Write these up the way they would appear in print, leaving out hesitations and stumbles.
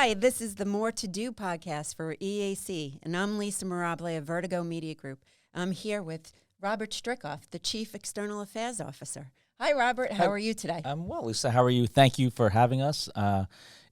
Hi, this is the More to Do podcast for EAC, and I'm Lisa Mirabile of Vertigo Media Group. I'm here with Robert Stricoff, the Chief External Affairs Officer. Hi, Robert. How are you today? I'm well, Lisa. How are you? Thank you for having us.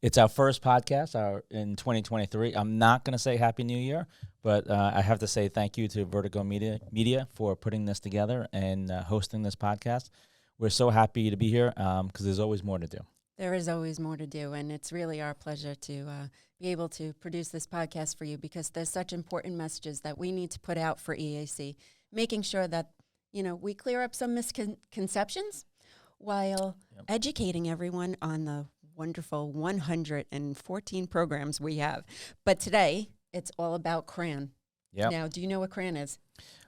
It's our first podcast in 2023. I'm not going to say Happy New Year, but I have to say thank you to Vertigo Media for putting this together and hosting this podcast. We're so happy to be here because there's always more to do. There is always more to do, and it's really our pleasure to be able to produce this podcast for you because there's such important messages that we need to put out for EAC, making sure that, we clear up some misconceptions while educating everyone on the wonderful 114 programs we have. But today, it's all about CRAN. Yep. Now, do you know what CRAN is?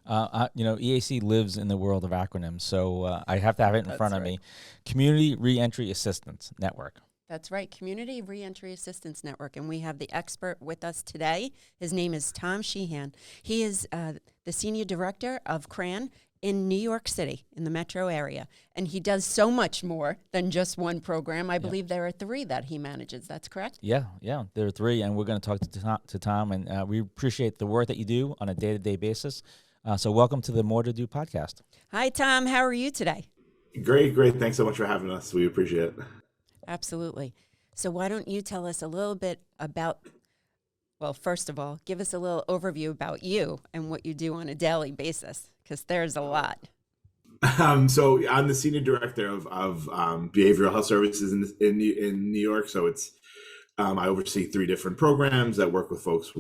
EAC lives in the world of acronyms, so I have to have it in front of me. Community Reentry Assistance Network. That's right, Community Reentry Assistance Network, and we have the expert with us today. His name is Thomas Sheehan. He is the Senior Director of CRAN in New York City, in the metro area, and he does so much more than just one program. I believe there are 3 that he manages. That's correct? Yeah, there are 3, and we're going to talk to Tom, and we appreciate the work that you do on a day-to-day basis. So welcome to the More to Do podcast. Hi, Tom. How are you today? Great. Thanks so much for having us. We appreciate it. Absolutely. So why don't you tell us a little bit about, well, first of all, give us a little overview about you and what you do on a daily basis, because there's a lot. So I'm the Senior Director of Behavioral Health Services in New York. So it's I oversee 3 different programs that work with folks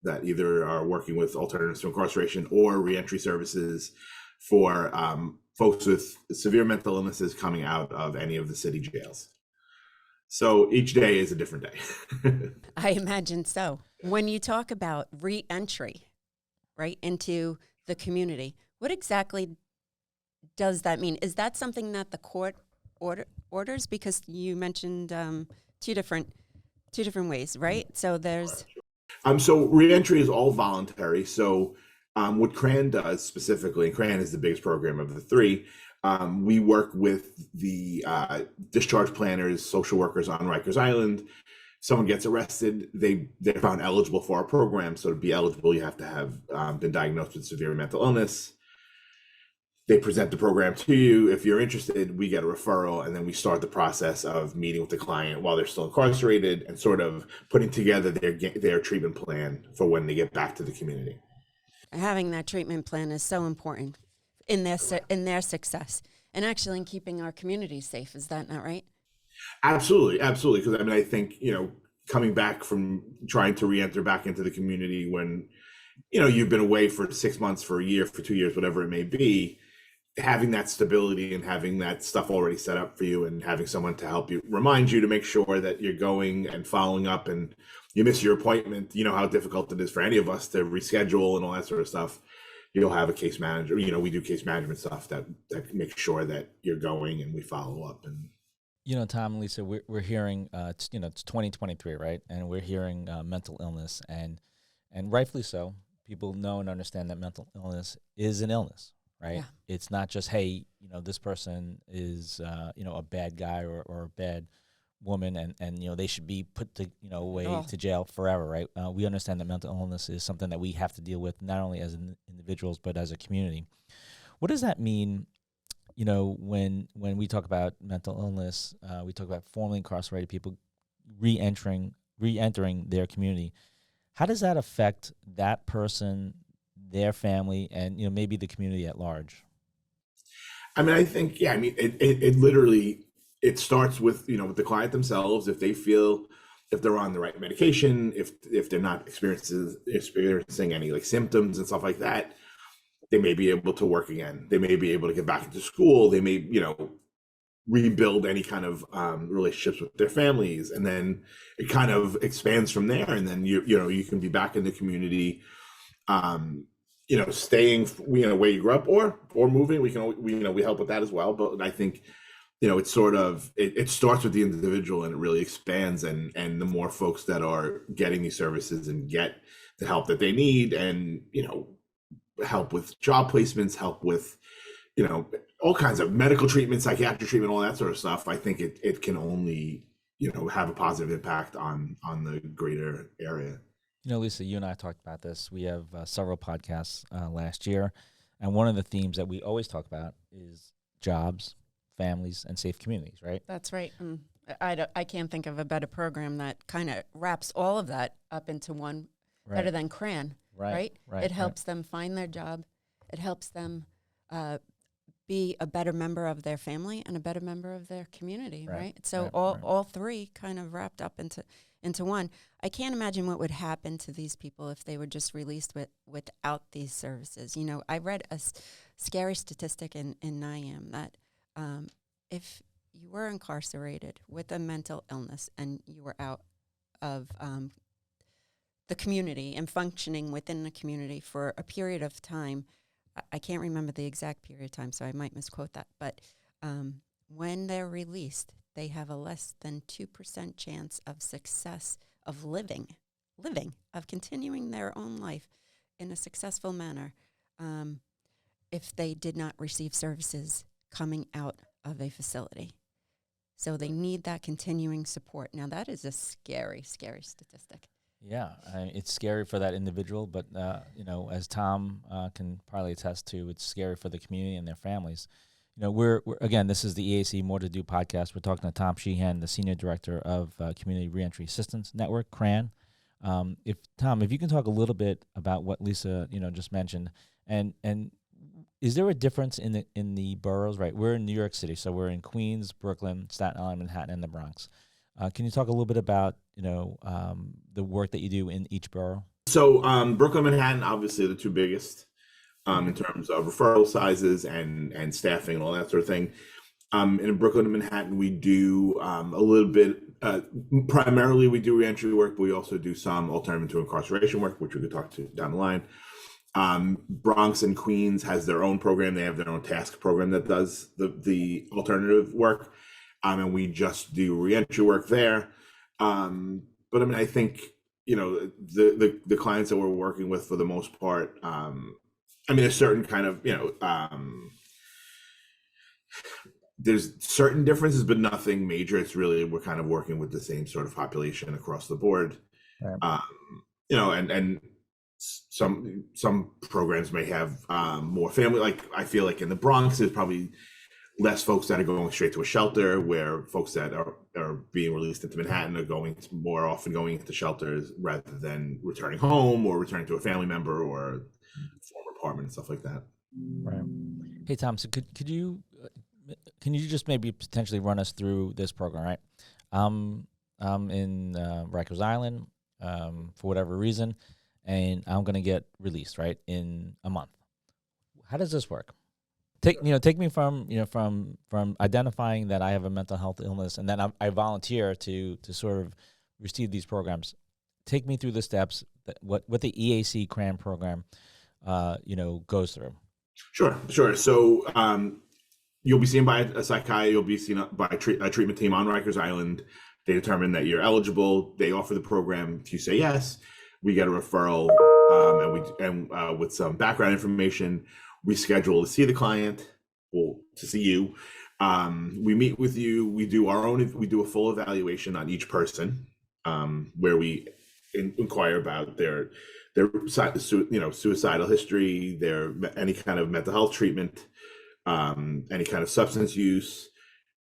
that either are working with alternatives to incarceration or reentry services for folks with severe mental illnesses coming out of any of the city jails. So each day is a different day. I imagine so. When you talk about reentry, right, into the community, what exactly does that mean? Is that something that the court orders? Because you mentioned two different ways, right? So there's... So reentry is all voluntary. So what CRAN does specifically, and CRAN is the biggest program of the 3, we work with the discharge planners, social workers on Rikers Island. Someone gets arrested, they're found eligible for our program. So to be eligible, you have to have been diagnosed with severe mental illness. They present the program to you. If you're interested, we get a referral, and then we start the process of meeting with the client while they're still incarcerated and sort of putting together their treatment plan for when they get back to the community. Having that treatment plan is so important in their success and actually in keeping our communities safe. Is that not right? Absolutely. Because I think, coming back from trying to reenter back into the community when, you've been away for 6 months, for a year, for 2 years, whatever it may be, having that stability and having that stuff already set up for you and having someone to help you, remind you to make sure that you're going and following up, and you miss your appointment, how difficult it is for any of us to reschedule and all that sort of stuff. You'll have a case manager. We do case management stuff that makes sure that you're going and we follow up. And Tom and Lisa, we're hearing it's 2023, right? And we're hearing mental illness, and rightfully so. People know and understand that mental illness is an illness. Right. Yeah. It's not just, hey, this person is, a bad guy or a bad woman, and they should be put away to jail forever. Right. We understand that mental illness is something that we have to deal with not only as individuals but as a community. What does that mean? When we talk about mental illness, we talk about formerly incarcerated people reentering their community. How does that affect that person, their family, and maybe the community at large? I think it literally starts with with the client themselves. If they feel, if they're on the right medication, if they're not experiencing any symptoms and stuff like that, they may be able to work again. They may be able to get back into school. They may rebuild any kind of relationships with their families, and then it kind of expands from there. And then you can be back in the community. Staying, where you grew up or moving, we help with that as well. But I think, it's sort of, it starts with the individual and it really expands. And the more folks that are getting these services and get the help that they need and, help with job placements, help with, all kinds of medical treatment, psychiatric treatment, all that sort of stuff, I think it can only have a positive impact on the greater area. Lisa, you and I talked about this. We have several podcasts last year, and one of the themes that we always talk about is jobs, families, and safe communities, right? That's right. I can't think of a better program that kind of wraps all of that up into one, better than CRAN, right? It helps them find their job. It helps them be a better member of their family and a better member of their community, right? So all three kind of wrapped up into one. I can't imagine what would happen to these people if they were just released without these services. I read a scary statistic in NYM that if you were incarcerated with a mental illness and you were out of the community and functioning within the community for a period of time, I can't remember the exact period of time, so I might misquote that, but when they're released, they have a less than 2% chance of success of living, of continuing their own life in a successful manner if they did not receive services coming out of a facility. So they need that continuing support. Now, that is a scary, scary statistic. Yeah, it's scary for that individual, but as Tom can probably attest to, it's scary for the community and their families. We're again, this is the EAC More to Do podcast. We're talking to Tom Sheehan, the Senior Director of Community Reentry Assistance Network, CRAN. If you can talk a little bit about what Lisa just mentioned, and is there a difference in the boroughs? Right, we're in New York City, so we're in Queens, Brooklyn, Staten Island, Manhattan, and the Bronx. Can you talk a little bit about the work that you do in each borough? So Brooklyn, Manhattan, obviously the two biggest in terms of referral sizes and staffing and all that sort of thing. In Brooklyn and Manhattan, we do a little bit. Primarily, we do reentry work, but we also do some alternative to incarceration work, which we could talk to down the line. Bronx and Queens has their own program. They have their own task program that does the alternative work. And we just do reentry work there. But I think, the clients that we're working with for the most part, there's certain kind of, there's certain differences, but nothing major. It's really, we're kind of working with the same sort of population across the board. Right. And some programs may have more family. Like I feel like in the Bronx, there's probably less folks that are going straight to a shelter, where folks that are being released into Manhattan are more often going into shelters rather than returning home or returning to a family member or a former apartment and stuff like that. Right. Hey, Tom, so can you just maybe potentially run us through this program, right? I'm in Rikers Island for whatever reason, and I'm going to get released, right, in a month. How does this work? Take me from identifying that I have a mental health illness, and then I volunteer to sort of receive these programs. Take me through the steps that what the EAC CRAN program goes through. Sure. So you'll be seen by a psychiatrist. You'll be seen by a treatment team on Rikers Island. They determine that you're eligible. They offer the program. If you say yes, we get a referral, and with some background information. We schedule to see the client, to see you. We meet with you. We do a full evaluation on each person, where we inquire about their suicidal history, any kind of mental health treatment, any kind of substance use.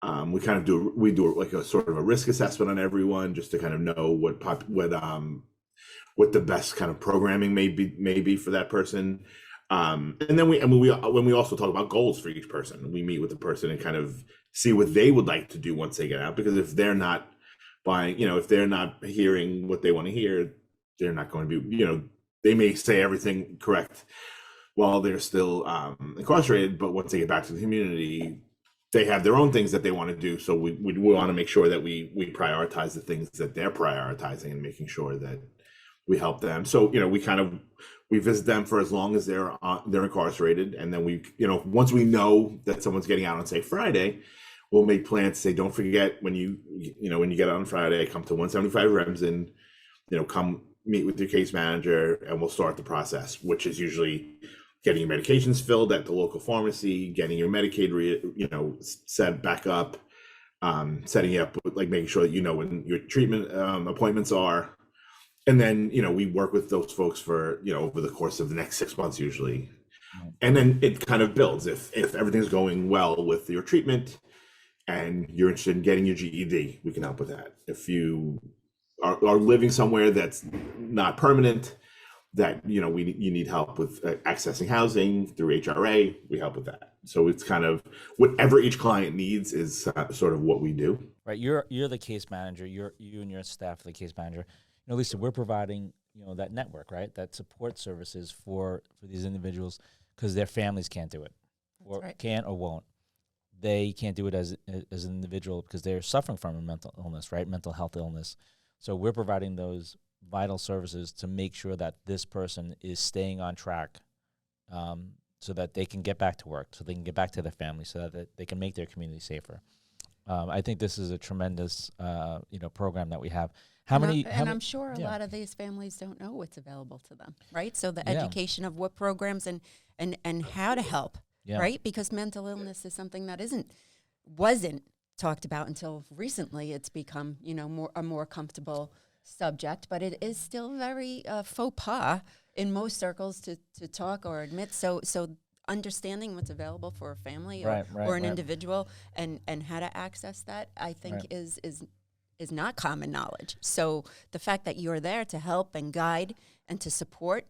We do like a sort of a risk assessment on everyone, just to kind of know what the best kind of programming may be for that person. And then when we also talk about goals for each person, we meet with the person and kind of see what they would like to do once they get out. Because if they're not if they're not hearing what they want to hear, they're not going to be, they may say everything correct while they're still incarcerated, but once they get back to the community, they have their own things that they want to do. So we want to make sure that we prioritize the things that they're prioritizing and making sure that we help them. So, we visit them for as long as they're incarcerated. And then once we know that someone's getting out on, say, Friday, we'll make plans to say, don't forget when you get out on Friday, come to 175 Remsen, come meet with your case manager, and we'll start the process, which is usually getting your medications filled at the local pharmacy, getting your Medicaid, set back up, setting you up with, like, making sure that you know when your treatment appointments are. And then, we work with those folks for, over the course of the next 6 months usually. And then it kind of builds. If everything's going well with your treatment and you're interested in getting your GED, we can help with that. If you are living somewhere that's not permanent, that, you need help with accessing housing through HRA, we help with that. So it's kind of whatever each client needs is sort of what we do. Right. You're the case manager. You and your staff are the case manager. Lisa, we're providing, that network, right? That support services for these individuals because their families can't do it, or right. Can't or won't. They can't do it as an individual because they're suffering from a mental illness, right? Mental health illness. So we're providing those vital services to make sure that this person is staying on track, so that they can get back to work, so they can get back to their family, so that they can make their community safer. I think this is a tremendous, program that we have. I'm sure a lot of these families don't know what's available to them, right? So the education of what programs and how to help, right? Because mental illness is something that wasn't talked about until recently. It's become, a more comfortable subject, but it is still very faux pas in most circles to talk or admit. So understanding what's available for a family or an individual and how to access that, I think is not common knowledge. So the fact that you're there to help and guide and to support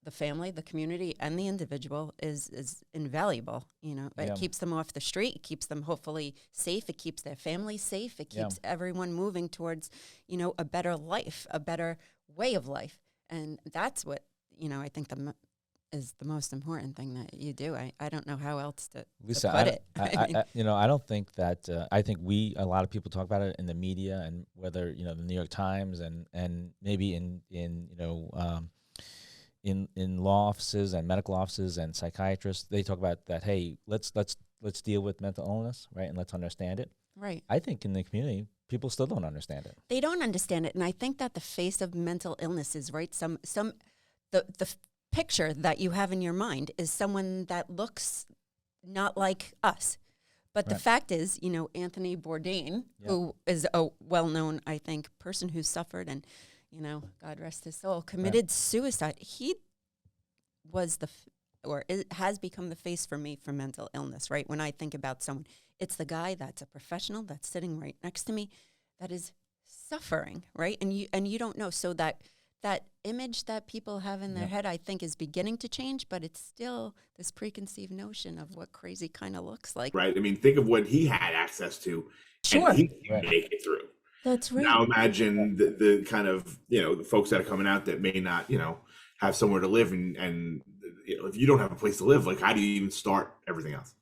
the family, the community, and the individual is invaluable. It keeps them off the street. It keeps them hopefully safe. It keeps their families safe. It keeps everyone moving towards, a better life, a better way of life. And that's what, I think is the most important thing that you do. I don't know how else to put it. I don't think that, I think a lot of people talk about it in the media, and whether, the New York Times and maybe in law offices and medical offices and psychiatrists, they talk about that, hey, let's deal with mental illness, right? And let's understand it. Right. I think in the community, people still don't understand it. They don't understand it. And I think that the face of mental illness is, right, the picture that you have in your mind is someone that looks not like us. But the fact is, Anthony Bourdain, who is a well-known, I think, person who suffered and, God rest his soul, committed suicide. He was has become the face for me for mental illness, right? When I think about someone, it's the guy that's a professional that's sitting right next to me that is suffering, right? And you don't know. So that image that people have in their head, I think, is beginning to change, but it's still this preconceived notion of what crazy kind of looks like. Right. I mean, think of what he had access to. Sure. And he can make it through. That's right. Now imagine the kind of, the folks that are coming out that may not, have somewhere to live. And if you don't have a place to live, like, how do you even start everything else?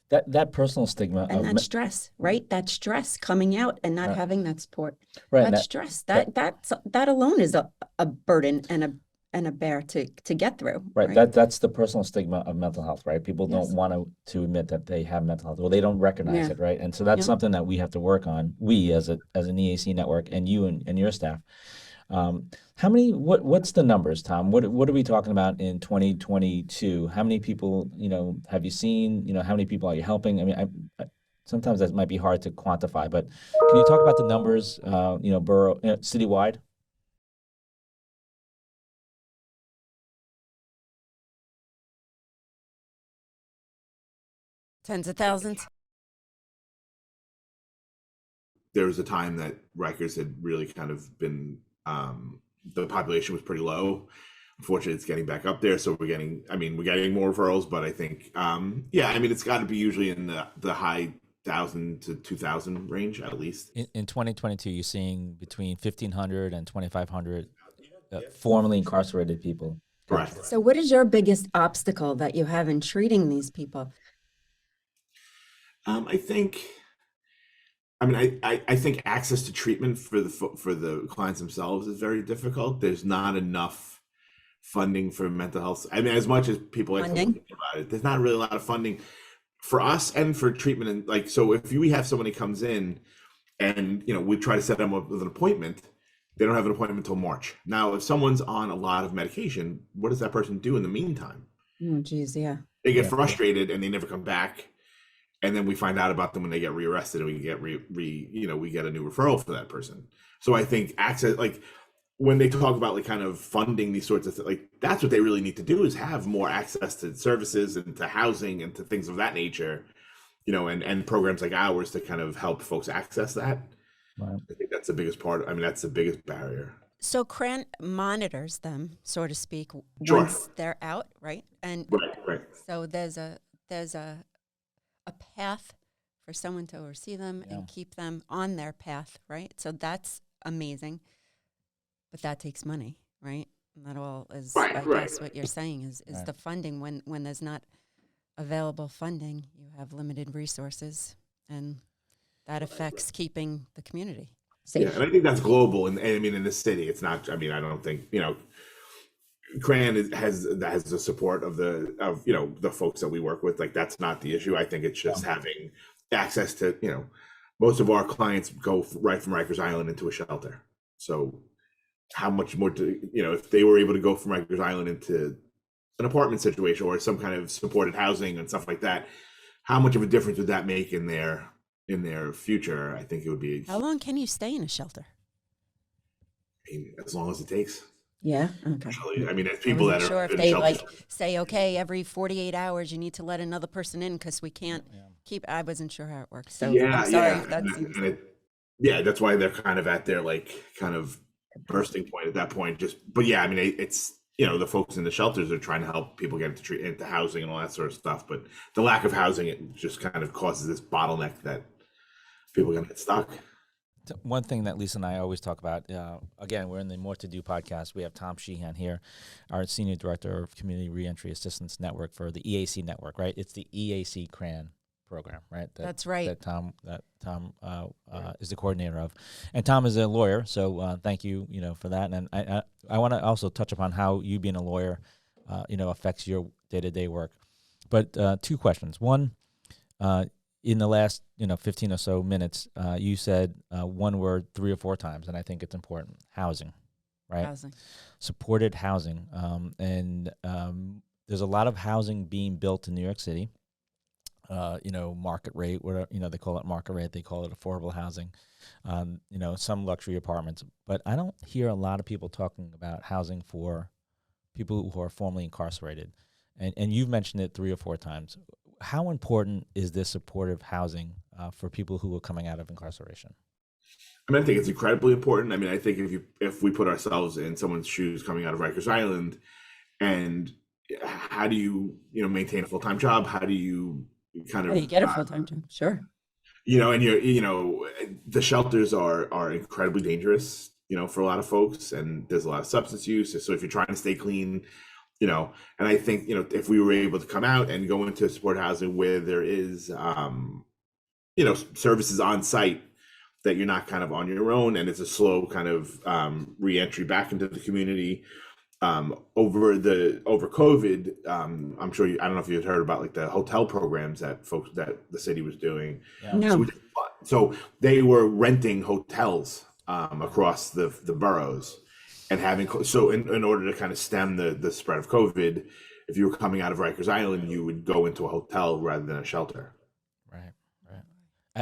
That personal stigma and that stress, right? That stress coming out and not having that support. Right. That stress, that alone is a burden and a bear to get through. Right. That's the personal stigma of mental health, right? People don't want to admit that they have mental health. Well, they don't recognize it, right? And so that's something that we have to work on. We as an EAC network, and you and your staff. What's the numbers, Tom? What are we talking about in 2022? How many people, have you seen? How many people are you helping? I mean, sometimes that might be hard to quantify, but can you talk about the numbers, borough, citywide? Tens of thousands. There was a time that Rikers had really kind of been, the population was pretty low. Unfortunately, it's getting back up there. So we're getting more referrals, but I think, it's got to be usually in the high 1,000 to 2,000 range at least. In 2022, you're seeing between 1,500 and 2,500 formerly incarcerated people. Correct. So what is your biggest obstacle that you have in treating these people? I think access to treatment for the clients themselves is very difficult. There's not enough funding for mental health. I mean, as much as people like to think about it, there's not really a lot of funding for us and for treatment. And so if we have somebody comes in and, we try to set them up with an appointment, they don't have an appointment until March. Now, if someone's on a lot of medication, what does that person do in the meantime? Oh, geez, yeah. They get frustrated and they never come back. and then we find out about them when they get rearrested, and we get we get a new referral for that person. So I think access, like when they talk about like kind of funding these sorts of like that's what they really need to do, is have more access to services and to housing and to things of that nature, and programs like ours to kind of help folks access that. Right. I think that's the biggest part. I mean, that's the biggest barrier. So CRAN monitors them, so to speak, Sure. once they're out, right? And Right. so there's a path for someone to oversee them and keep them on their path, right? So that's amazing, but that takes money, right? And that all is, I guess, what you're saying is the funding. When there's not available funding, you have limited resources, and that affects keeping the community safe. Yeah, and I think that's global, and I mean in the city, it's not. I mean, I don't think CRAN has the support of the folks that we work with. Like that's not the issue. I think it's just having access to most of our clients go right from Rikers Island into a shelter. So how much more if they were able to go from Rikers Island into an apartment situation or some kind of supported housing and stuff like that, how much of a difference would that make in their future? I think it would be. How long can you stay in a shelter? I mean, as long as it takes. Yeah. Okay. Actually, I mean, there's people that are sure if they like say, okay, every 48 hours you need to let another person in because we can't keep. I wasn't sure how it works. So I'm sorry. That's why they're kind of at their like kind of bursting point at that point. But yeah, I mean, it's the folks in the shelters are trying to help people get into housing and all that sort of stuff. But the lack of housing, it just kind of causes this bottleneck that people are going to get stuck. One thing that Lisa and I always talk about, again, we're in the More to Do podcast. We have Tom Sheehan here, our Senior Director of Community Reentry Assistance Network for the EAC Network, right? It's the EAC CRAN program, right? That's right. That Tom is the coordinator of. And Tom is a lawyer, so thank you, for that. And I want to also touch upon how you being a lawyer, affects your day-to-day work. But two questions. One, in the last 15 or so minutes, you said one word 3 or 4 times, and I think it's important: housing, right? Housing, supported housing, and there's a lot of housing being built in New York City. Market rate, whatever, they call it market rate. They call it affordable housing. Some luxury apartments, but I don't hear a lot of people talking about housing for people who are formerly incarcerated, and you've mentioned it 3 or 4 times. How important is this supportive housing for people who are coming out of incarceration? I mean, I think it's incredibly important. I mean, I think if we put ourselves in someone's shoes coming out of Rikers Island, and how do you maintain a full-time job? How do you kind of get a full-time job? Sure. And the shelters are incredibly dangerous, for a lot of folks, and there's a lot of substance use. So if you're trying to stay clean, and I think, if we were able to come out and go into support housing where there is, services on site, that you're not kind of on your own, and it's a slow kind of reentry back into the community. Over COVID, I'm sure I don't know if you've heard about like the hotel programs that the city was doing. Yeah. No. So they were renting hotels across the boroughs. And in order to kind of stem the spread of COVID, if you were coming out of Rikers Island, you would go into a hotel rather than a shelter. Right.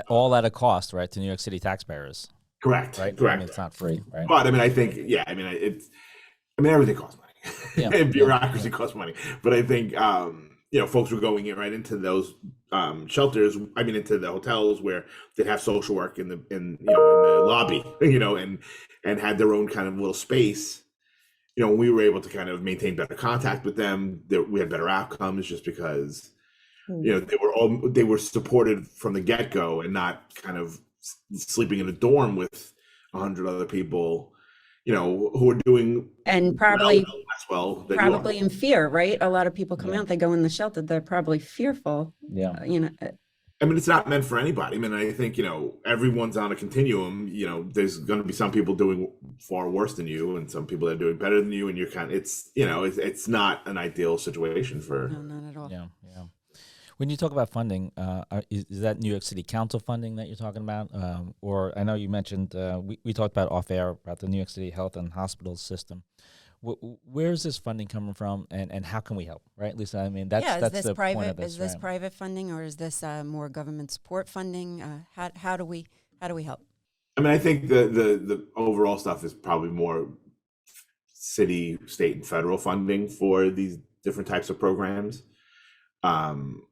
All at a cost, right, to New York City taxpayers. Correct. Right. Correct. I mean, it's not free, right? But I mean, I think, everything costs money. Yeah. And bureaucracy costs money. But I think, folks were going right into those shelters. I mean, into the hotels where they have social work in the lobby, and had their own kind of little space. We were able to kind of maintain better contact with them. We had better outcomes just because, they were supported from the get-go, and not kind of sleeping in a dorm with 100 other people, who are doing and probably well in fear, right? A lot of people come out, they go in the shelter, they're probably fearful. Yeah. I mean, it's not meant for anybody. I mean, I think, everyone's on a continuum. There's going to be some people doing far worse than you, and some people that are doing better than you, and you're kind of, it's not an ideal situation for. No, not at all. Yeah. When you talk about funding, is that New York City Council funding that you're talking about? Or I know you mentioned, we talked about off air about the New York City health and hospital system. Where is this funding coming from, and how can we help? Right, Lisa. I mean, that's the point of this. Is this private funding, or is this more government support funding? How do we help? I mean, I think the overall stuff is probably more city, state, and federal funding for these different types of programs. I mean,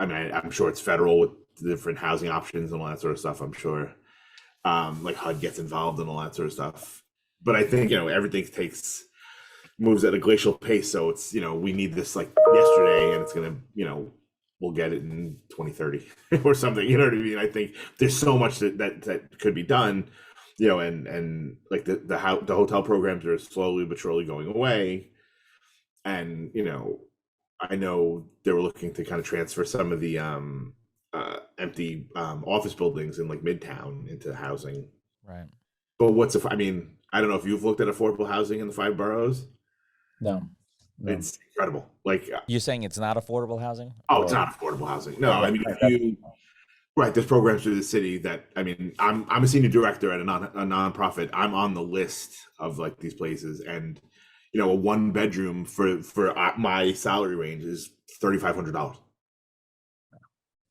I'm sure it's federal with the different housing options and all that sort of stuff. I'm sure, like HUD gets involved in all that sort of stuff. But I think, everything moves at a glacial pace. So it's, we need this like yesterday, and it's going to, we'll get it in 2030 or something. You know what I mean? I think there's so much that could be done, and like the hotel programs are slowly but surely going away. And, I know they were looking to kind of transfer some of the empty office buildings in like Midtown into housing. Right. But I mean, I don't know if you've looked at affordable housing in the 5 boroughs. No. It's incredible. Like, you're saying it's not affordable housing? Oh, it's not affordable housing. No, I mean, there's programs through the city that, I mean, I'm a senior director at a nonprofit. I'm on the list of like these places, and a 1-bedroom for my salary range is $3,500.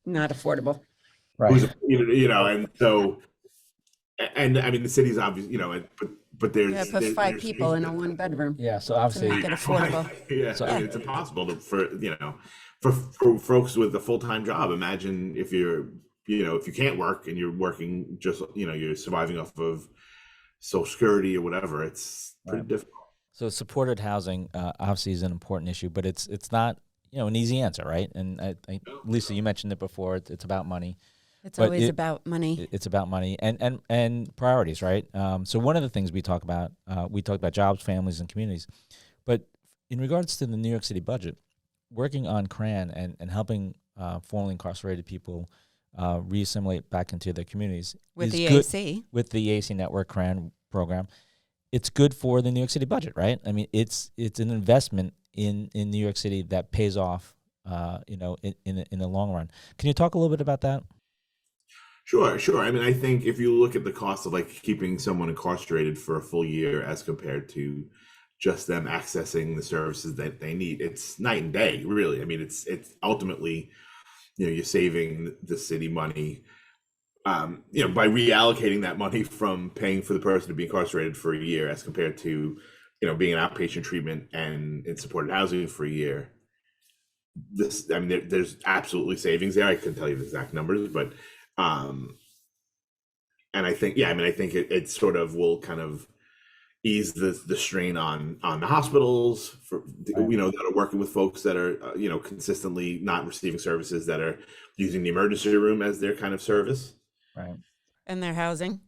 Not affordable. Right. And so, and I mean, the city's obvious, but there's put 5 people in a 1-bedroom. Yeah, so obviously to make it affordable. So I mean, it's impossible for folks with a full-time job. Imagine if you're, if you can't work and you're working just, you're surviving off of Social Security or whatever. It's pretty difficult. So supported housing obviously is an important issue, but it's not an easy answer, right? And Lisa, you mentioned it before. It's about money. It's always about money. It's about money and priorities, right? So one of the things we talk about jobs, families, and communities. But in regards to the New York City budget, working on CRAN and helping formerly incarcerated people reassimilate back into their communities with the EAC, with the EAC Network CRAN program, it's good for the New York City budget, right? I mean, it's an investment in New York City that pays off, in the long run. Can you talk a little bit about that? Sure. I mean, I think if you look at the cost of like keeping someone incarcerated for a full year as compared to just them accessing the services that they need, it's night and day, really. I mean, it's ultimately, you're saving the city money, by reallocating that money from paying for the person to be incarcerated for a year as compared to, being in outpatient treatment and in supported housing for a year. There's absolutely savings there. I couldn't tell you the exact numbers, but and I think, I think it sort of will kind of ease the strain on the hospitals for, that are working with folks that are, consistently not receiving services, that are using the emergency room as their kind of service. Right. And their housing.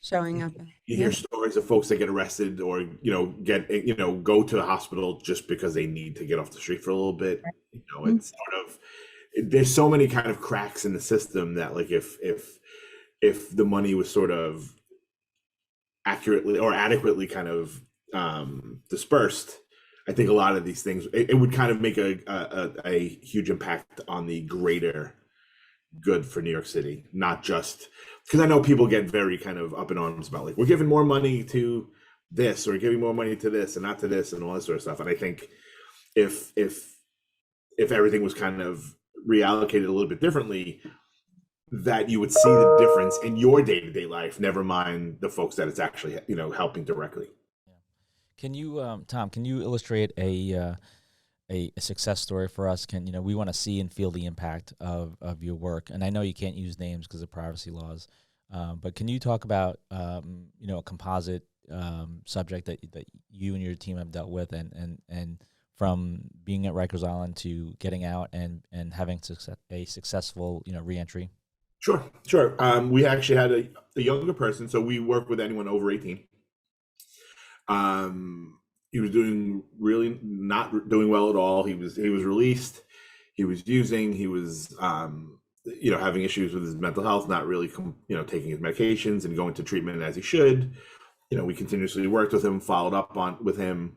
Showing up. You hear stories of folks that get arrested or, go to the hospital just because they need to get off the street for a little bit. It's sort of, there's so many kind of cracks in the system that like if the money was sort of accurately or adequately kind of dispersed, I think a lot of these things, it would kind of make a huge impact on the greater good for New York City, not just because I know people get very kind of up in arms about like, we're giving more money to this or giving more money to this and not to this and all this sort of stuff. And I think if everything was kind of reallocated a little bit differently, that you would see the difference in your day-to-day life, never mind the folks that it's actually, helping directly. Yeah. Can you, Tom, illustrate a success story for us? We want to see and feel the impact of your work. And I know you can't use names because of privacy laws, but can you talk about, a composite subject that you and your team have dealt with and from being at Rikers Island to getting out and having a successful, reentry? Sure. We actually had a younger person, so we work with anyone over 18. He was really not doing well at all. He was released. He was using. He was having issues with his mental health, not really taking his medications and going to treatment as he should. We continuously worked with him, followed up with him,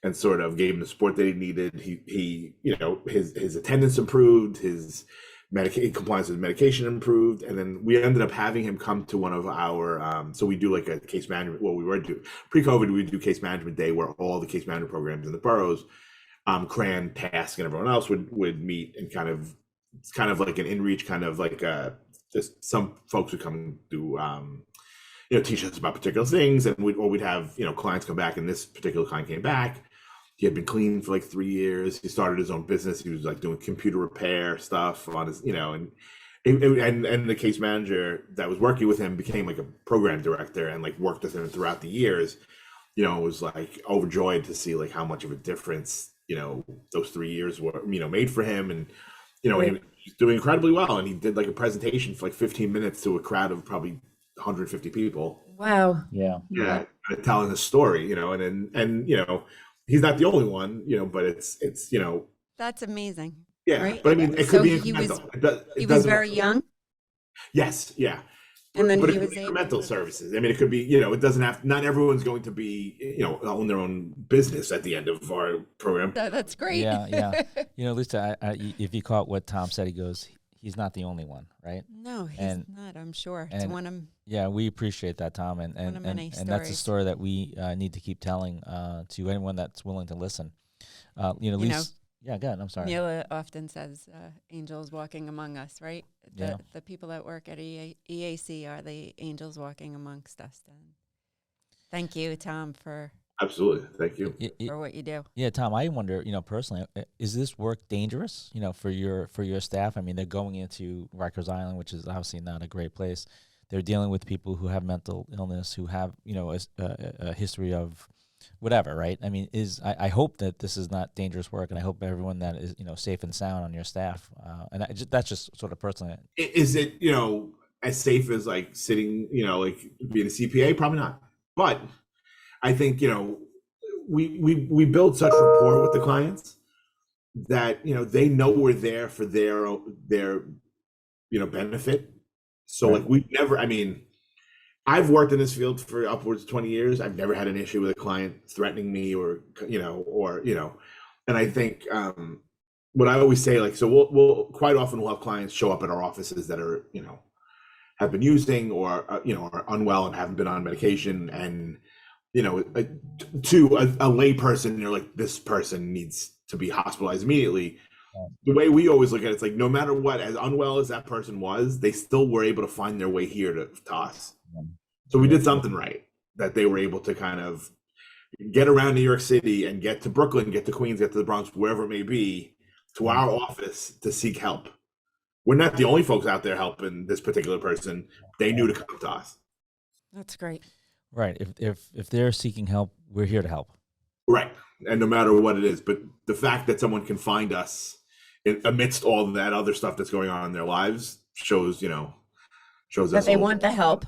and sort of gave him the support that he needed. He his attendance improved, his compliance with medication improved, and then we ended up having him come to one of our so we do like a case management, well, we were doing pre-COVID, we would do case management day where all the case management programs in the boroughs, CRAN, task, and everyone else would meet, and it's kind of like an in-reach, kind of like just some folks would come and do teach us about particular things, and we'd have clients come back, and this particular client came back. He had been clean for like 3 years. He started his own business. He was like doing computer repair stuff on his, and the case manager that was working with him became like a program director and like worked with him throughout the years. Was like overjoyed to see like how much of a difference those 3 years were made for him, and Right. he was doing incredibly well. And he did like a presentation for like 15 minutes to a crowd of probably 150 people. Wow. Yeah. Yeah, telling his story, and he's not the only one, but it's That's amazing. yeah, Right? but I mean, it So could be he was- incremental. He was very young, Yes, yeah. and then But he it could was be able incremental to. services. I mean, it could be, it doesn't have, not everyone's going to be, own their own business at the end of our program. That's great. Yeah. Lisa, if you caught what Tom said, he goes, he's not the only one, right? No, he's And- not. I'm sure. It's one of Yeah, we appreciate that, Tom, and One of many that's a stories. story that we need to keep telling to anyone that's willing to listen. Lisa, yeah, go ahead. I'm sorry. Neela often says, angels walking among us, right? Yeah. The people that work at EAC are the angels walking amongst us. And thank you, Tom, for Absolutely. Thank you. what you do. Yeah, Tom, I wonder, personally, is this work dangerous, for your staff? I mean, they're going into Rikers Island, which is obviously not a great place. They're dealing with people who have mental illness, who have, a history of whatever, right? I mean, I hope that this is not dangerous work, and I hope everyone that is, safe and sound on your staff. And that's just sort of personally. Is it, as safe as like sitting, like being a CPA? Probably not. But I think, we build such rapport with the clients that, they know we're there for their benefit. So Right. like we never, I mean, I've worked in this field for upwards of 20 years. I've never had an issue with a client threatening me or and I think what I always say, like, so we'll quite often we'll have clients show up at our offices that are, have been using or, are unwell and haven't been on medication, and, to a lay person, you're like, this person needs to be hospitalized immediately. The way we always look at it, it's like, no matter what, as unwell as that person was, they still were able to find their way here to us. So we did something right, that they were able to kind of get around New York City and get to Brooklyn, get to Queens, get to the Bronx, wherever it may be, to our office to seek help. We're not the only folks out there helping this particular person. They knew to come to us. That's great. Right. If they're seeking help, we're here to help. Right. And no matter what it is, but the fact that someone can find us amidst all that other stuff that's going on in their lives shows That us they all. want the help.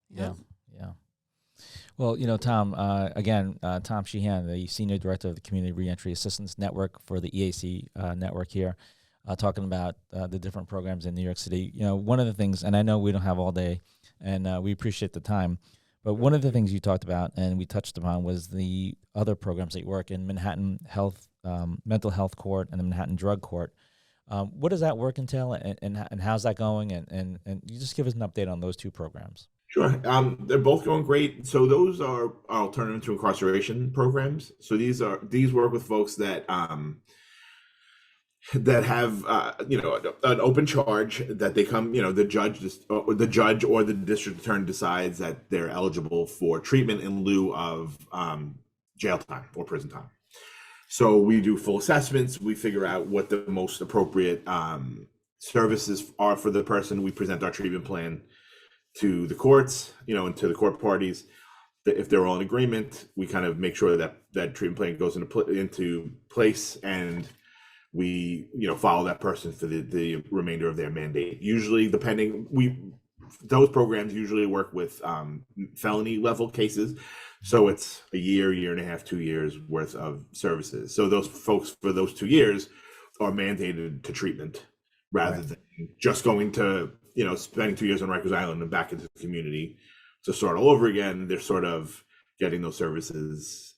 Yeah. Well, Tom, again, Tom Sheehan, the Senior Director of the Community Reentry Assistance Network for the EAC Network here, talking about the different programs in New York City. One of the things, and I know we don't have all day, and we appreciate the time, but one of the things you talked about and we touched upon was the other programs that you work in, Manhattan Health, Mental Health Court, and the Manhattan Drug Court. What does that work entail, and how's that going? And you just give us an update on those two programs. Sure. They're both going great. So those are alternative to incarceration programs. So these work with folks that have an open charge, that they come, the judge or the district attorney decides that they're eligible for treatment in lieu of jail time or prison time. So we do full assessments. We figure out what the most appropriate services are for the person. We present our treatment plan to the courts, and to the court parties. If they're all in agreement, we kind of make sure that that treatment plan goes into place, and we follow that person for the remainder of their mandate. Usually, those programs usually work with felony level cases, so it's a year and a half, 2 years worth of services. So those folks for those 2 years are mandated to treatment rather than just going to spending 2 years on Rikers Island and back into the community to start all over again. They're sort of getting those services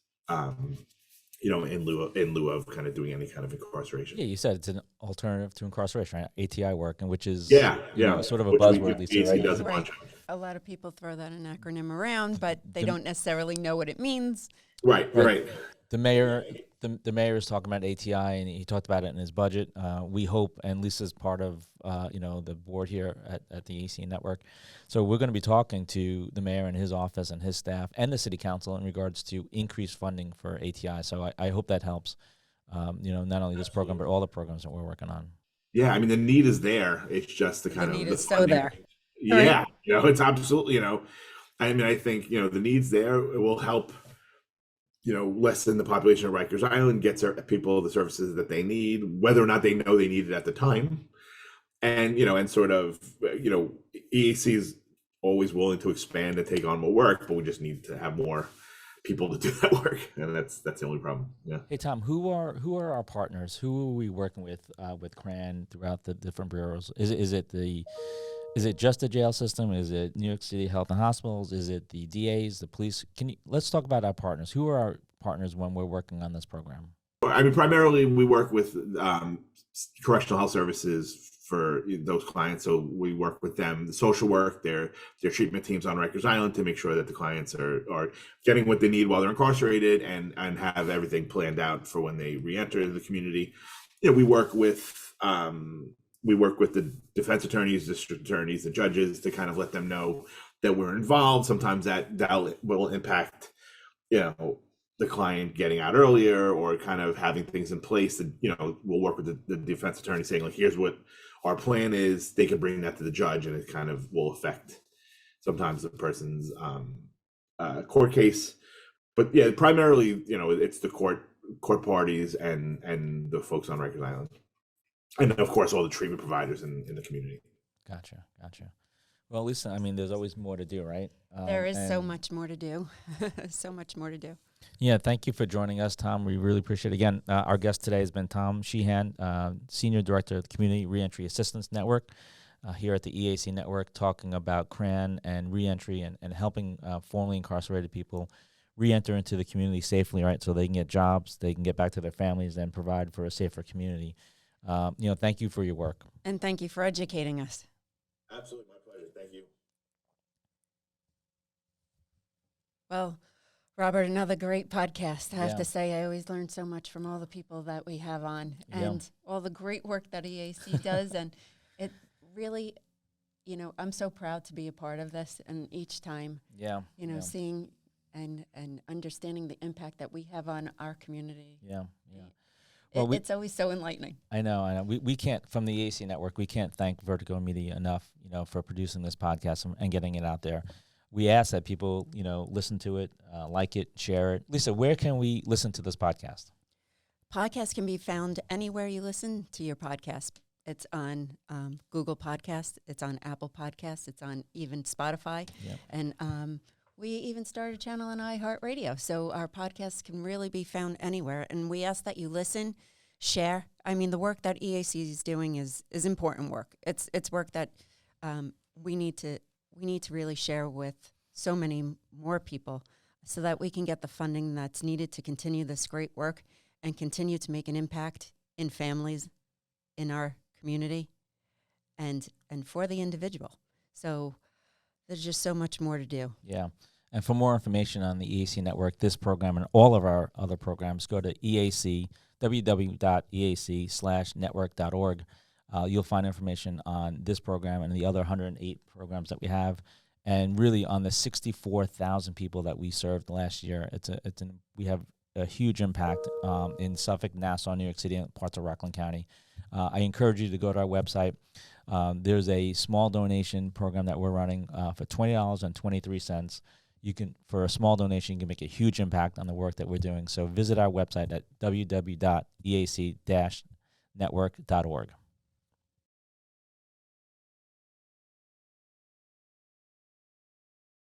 in lieu of kind of doing any kind of incarceration. Yeah, you said it's an alternative to incarceration, right? ATI work, and which is sort of a which buzzword, Lisa, EAC right? does a bunch. A lot of people throw that an acronym around, but they don't necessarily know what it means. Right. The mayor is talking about ATI, and he talked about it in his budget. We hope, and Lisa's part of the board here at the EAC Network. So we're going to be talking to the mayor and his office and his staff and the city council in regards to increased funding for ATI. So I hope that helps. Not only this program but all the programs that we're working on. Yeah, I mean the need is there. It's just the kind the of need the is so funding. there. Yeah, it's absolutely. I mean, I think the need's there. It will help. Lessen the population of Rikers Island, gets people the services that they need, whether or not they know they need it at the time. And, and sort of, EAC is always willing to expand and take on more work, but we just need to have more people to do that work. And that's the only problem. Yeah. Hey, Tom, who are our partners? Who are we working with CRAN throughout the different bureaus? Is it just the jail system? Is it New York City Health and Hospitals? Is it the DAs, the police? Let's talk about our partners. Who are our partners when we're working on this program? I mean, primarily we work with correctional health services for those clients. So we work with them, the social work, their treatment teams on Rikers Island to make sure that the clients are getting what they need while they're incarcerated and have everything planned out for when they re-enter the community. We work with the defense attorneys, district attorneys, the judges to kind of let them know that we're involved. Sometimes that will impact, the client getting out earlier or kind of having things in place that, we'll work with the defense attorney saying, like, here's what our plan is. They can bring that to the judge and it kind of will affect sometimes the person's court case. But yeah, primarily, it's the court parties and the folks on Rikers Island. And of course, all the treatment providers in the community. Gotcha. Well, Lisa, I mean, there's always more to do, right? There is so much more to do. So much more to do. Yeah, thank you for joining us, Tom. We really appreciate it. Again, our guest today has been Tom Sheehan, Senior Director of the Community Reentry Assistance Network here at the EAC Network, talking about CRAN and reentry and helping formerly incarcerated people reenter into the community safely, right? So they can get jobs, they can get back to their families, and provide for a safer community. Thank you for your work. And thank you for educating us. Absolutely, my pleasure. Thank you. Well, Robert, another great podcast. I have to say, I always learn so much from all the people that we have on and all the great work that EAC does. And it really, I'm so proud to be a part of this. And each time, seeing and understanding the impact that we have on our community. Yeah. Well, it's always so enlightening. I know. We can't, from the EAC Network, we can't thank Vertigo Media enough, for producing this podcast and getting it out there. We ask that people, listen to it, like it, share it. Lisa, where can we listen to this podcast? Podcast can be found anywhere you listen to your podcast. It's on Google Podcasts. It's on Apple Podcasts. It's on even Spotify. Yep. And we even started a channel on iHeartRadio. So our podcasts can really be found anywhere. And we ask that you listen, share. I mean, the work that EAC is doing is important work. It's work that we need to really share with so many more people so that we can get the funding that's needed to continue this great work and continue to make an impact in families, in our community, and for the individual. So there's just so much more to do. Yeah. And for more information on the EAC Network, this program and all of our other programs, go to www.eac/network.org. You'll find information on this program and the other 108 programs that we have, and really on the 64,000 people that we served last year. We have a huge impact in Suffolk, Nassau, New York City, and parts of Rockland County. I encourage you to go to our website. There's a small donation program that we're running for $20.23. For a small donation, you can make a huge impact on the work that we're doing. So visit our website at www.eac-network.org.